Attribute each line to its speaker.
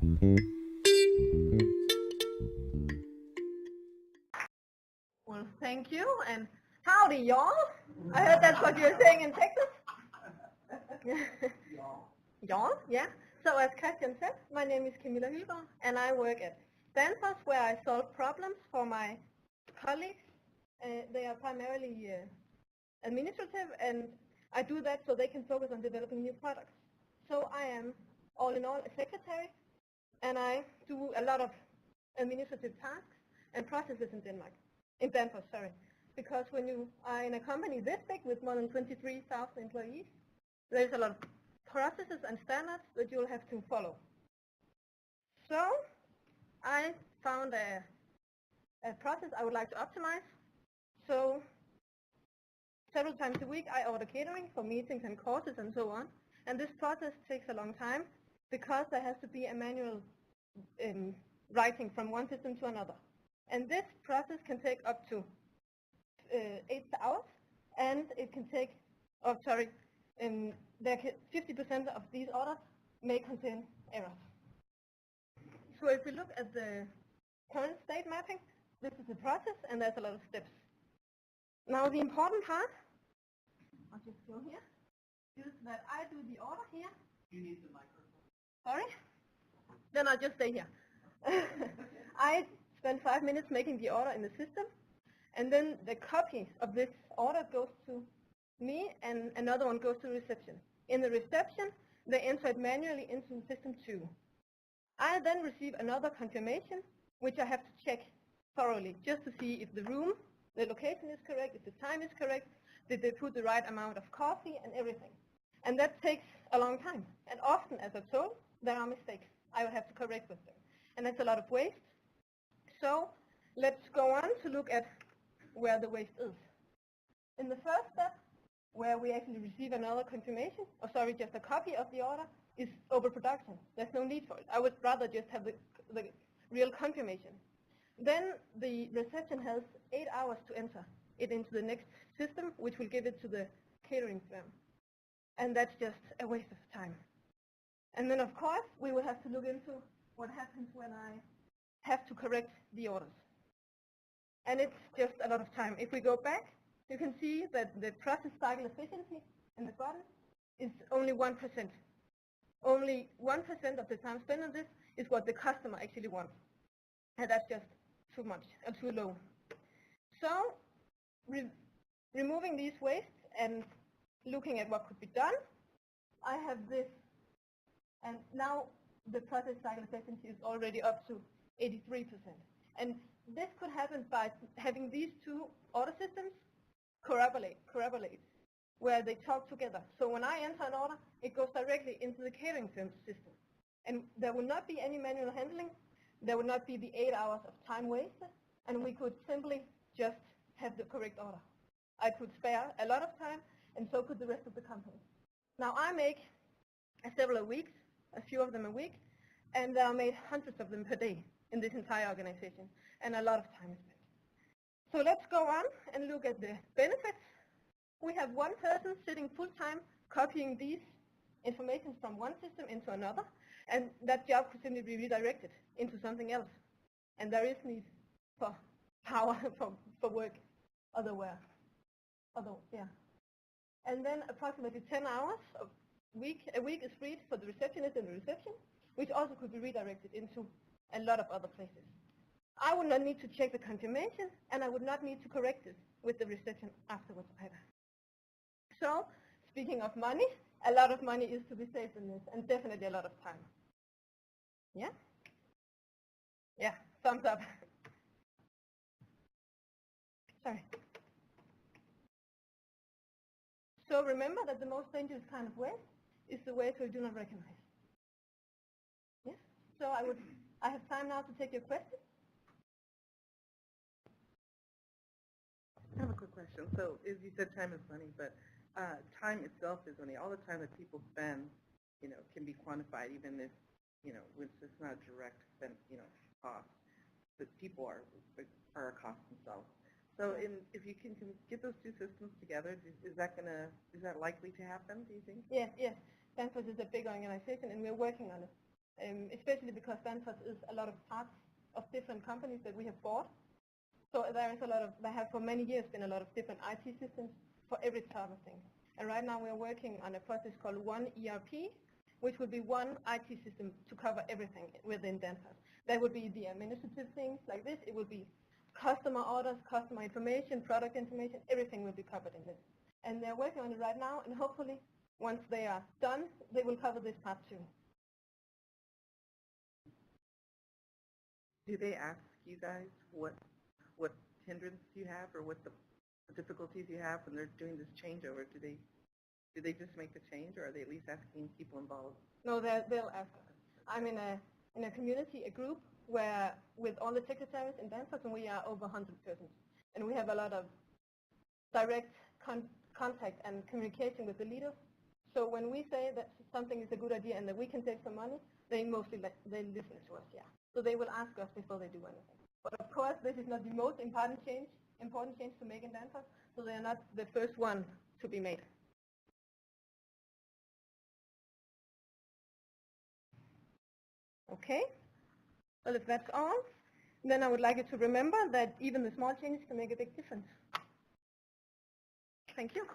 Speaker 1: Well, thank you, and howdy, y'all. I heard that's what you're saying in Texas. Y'all, yeah. So as Christian said, my name is Camilla Hyldgaard, and I work at Danfoss, where I solve problems for my colleagues. They are primarily administrative, and I do that so they can focus on developing new products. So I am, all in all, a secretary, and I do a lot of administrative tasks and processes in Danfoss, sorry. Because when you are in a company this big with more than 23,000 employees, there's a lot of processes and standards that you'll have to follow. So I found a process I would like to optimize. So several times a week I order catering for meetings and courses and so on. And this process takes a long time because there has to be a manual writing from one system to another. And this process can take up to 8 hours, and it can take, 50% of these orders may contain errors. So if we look at the current state mapping, this is the process, and there's a lot of steps. Now the important part, I'll just go here, is that I do the order here.
Speaker 2: You need the microphone.
Speaker 1: Sorry? Then I'll just stay here. I spend 5 minutes making the order in the system, and then the copy of this order goes to me, and another one goes to reception. In the reception, they enter it manually into system 2. I then receive another confirmation, which I have to check thoroughly, just to see if the room, the location is correct, if the time is correct, did they put the right amount of coffee and everything. And that takes a long time. And often, as I told, there are mistakes I will have to correct with them. And that's a lot of waste. So let's go on to look at where the waste is. In the first step, where we actually receive another confirmation, just a copy of the order, is overproduction. There's no need for it. I would rather just have the real confirmation. Then the reception has 8 hours to enter it into the next system, which will give it to the catering firm. And that's just a waste of time. And then, of course, we will have to look into what happens when I have to correct the orders. And it's just a lot of time. If we go back, you can see that the process cycle efficiency in the bottom is only 1%. Only 1% of the time spent on this is what the customer actually wants. And that's just too much, or too low. So removing these wastes and looking at what could be done, I have this, and now the process cycle efficiency is already up to 83%. And this could happen by having these two order systems correlate, where they talk together. So when I enter an order, it goes directly into the catering firm's system. And there will not be any manual handling. There will not be the 8 hours of time wasted. And we could simply just have the correct order. I could spare a lot of time, and so could the rest of the company. Now I make several a week, a few of them a week, and there are made hundreds of them per day in this entire organization, and a lot of time is spent. So let's go on and look at the benefits. We have one person sitting full-time copying these information from one system into another, and that job could simply be redirected into something else. And there is need for power for work otherwhere. And then approximately 10 hours a week is freed for the receptionist in the reception, which also could be redirected into a lot of other places. I would not need to check the confirmation, and I would not need to correct it with the reception afterwards either. So, speaking of money, a lot of money is to be saved in this, and definitely a lot of time. Yeah? Yeah, thumbs up. Sorry. So remember that the most dangerous kind of waste is the waste we do not recognize. Yes? So I have time now to take your questions.
Speaker 2: I have a quick question. So, as you said, time is money, but time itself is money. All the time that people spend, can be quantified, even if, when it's not direct spent, cost. But people are a cost themselves. So, if you can get those two systems together, is that likely to happen? Do you think?
Speaker 1: Yes. Danfoss is a big organization, and we're working on it. especially because Danfoss is a lot of parts of different companies that we have bought. So there have for many years been a lot of different IT systems for every type of thing. And right now we are working on a process called One ERP, which would be one IT system to cover everything within Danfoss. That would be the administrative things like this. It would be customer orders, customer information, product information, everything will be covered in this. And they're working on it right now, and hopefully once they are done, they will cover this part too.
Speaker 2: Do they ask you guys what hindrance you have or what the difficulties you have when they're doing this changeover? Do they just make the change, or are they at least asking people involved?
Speaker 1: No, they'll ask us. I'm in a community, a group, where with all the secretaries in Danfoss, and we are over 100 persons. And we have a lot of direct contact and communication with the leaders. So when we say that something is a good idea and that we can save some money, they mostly they listen to us, yeah. So they will ask us before they do anything. But of course, this is not the most important change to make in Danfoss, so they are not the first one to be made. Okay, well, if that's all, then I would like you to remember that even the small changes can make a big difference. Thank you.